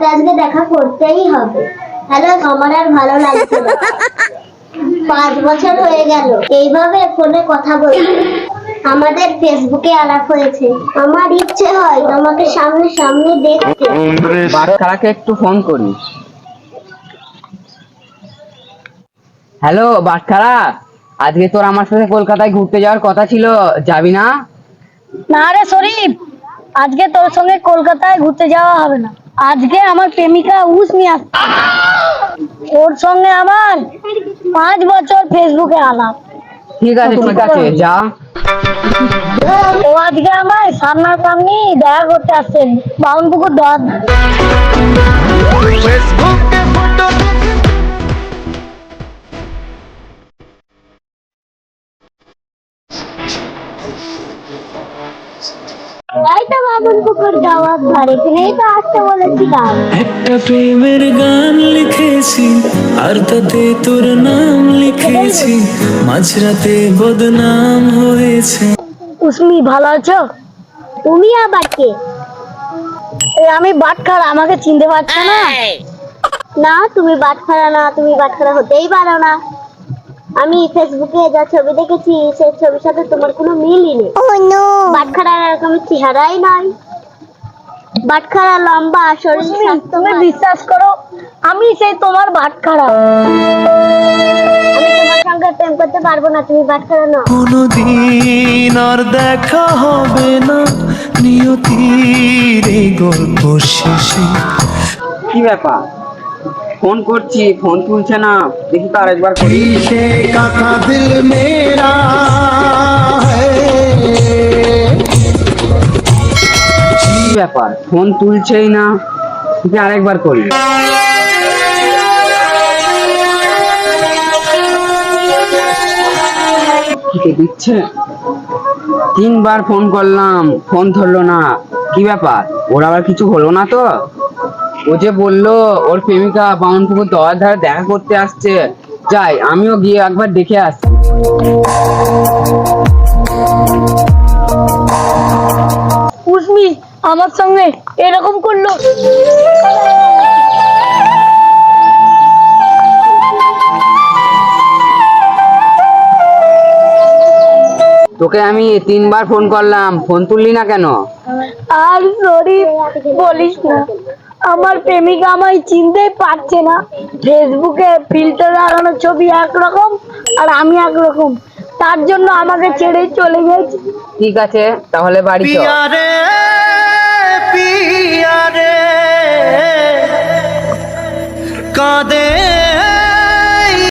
সাথে আজকে দেখা করতেই হবে। হ্যালো, আমার আর ভালো লাগছে না। 5 বছর হয়ে গেল এইভাবে ফোনে কথা বলতে। আমাদের ফেসবুকে আলাপ হয়েছে। আমার ইচ্ছে হয় তোমাকে সামনে সামনে দেখতে। বাচ্চাকে একটু ফোন করি। হ্যালো বাচ্চারা, আজকে তোর আমার সাথে কলকাতায় ঘুরতে যাওয়ার কথা ছিল, যাবি না? না রে শরীফ, আজকে তোর সঙ্গে কলকাতায় ঘুরতে যাওয়া হবে না। আজকে আমার প্রেমিকা উসমি আসছে, ওর সঙ্গে আমার 5 বছর ফেসবুকে আলাপ। ঠিক আছে ঠিক আছে, যা। ও আজকে আমার সামনাসামনি দেখা করতে আসছেন বাউনপুকুর দর। এই তো বামুনপুকুর যাওয়ার ধারে, এখানেই তো আসতে বলেছিলাম। একটা প্রেমের গান লিখেছি আর তাতে তোর নাম লিখেছি, মাঝরাতে বদনাম হয়েছে। উসমি ভালো আছো? তুমি আবার কে? এই আমি বাটখারা, আমাকে চিনতে পারছো না? না, তুমি বাটখারা না, তুমি বাটখারা হতেই পারো না। আমি ফেসবুকে যা ছবি দেখেছি সেই ছবির সাথে তোমার কোনো মিলই নেই। বাটখারা এরকম চেহারাই নয়। বাটখারা লম্বা, শরীর উসমি, তুমি স্বাস্থ্যবান। বিশ্বাস করো, আমি সেই তোমার বাটখারা। আমি তোমার সঙ্গে প্রেম করতে পারবো না, তুমি বাটখারা নও। কোনদিন আর দেখা হবে না, নিয়তির এই গল্প শেষে। কি ব্যাপার, ফোন করছি ফোন তুলছে না, দেখি তো আরেকবার করি। का दिल मेरा है। কি ব্যাপার, ফোন তুলছেই না, দেখি আরেকবার করি। কি দিচ্ছে? 3বার ফোন করলাম, ফোন ধরলো না। কি ব্যাপার, ওর আবার কিছু হলো না তো? ও যে বললো ওর প্রেমিকা বামনপুকুর দোয়ার ধারে দেখা করতে আসছে, যাই আমিও গিয়ে একবার দেখে আসি। উসমি আমার সঙ্গে এরকম করলো। তোকে আমি 3বার ফোন করলাম, ফোন তুললি না কেন? আর শরীফ বলিস না, আমার প্রেমিকা আমায় চিনতেই পারছে না। ফেসবুকে ফিল্টার লাগানো ছবি একরকম আর আমি একরকম, তার জন্য আমাকে ছেড়ে চলে গেছে। ঠিক আছে, তাহলে বাড়ি চল। পিয়া রে পিয়া রে, কাঁদে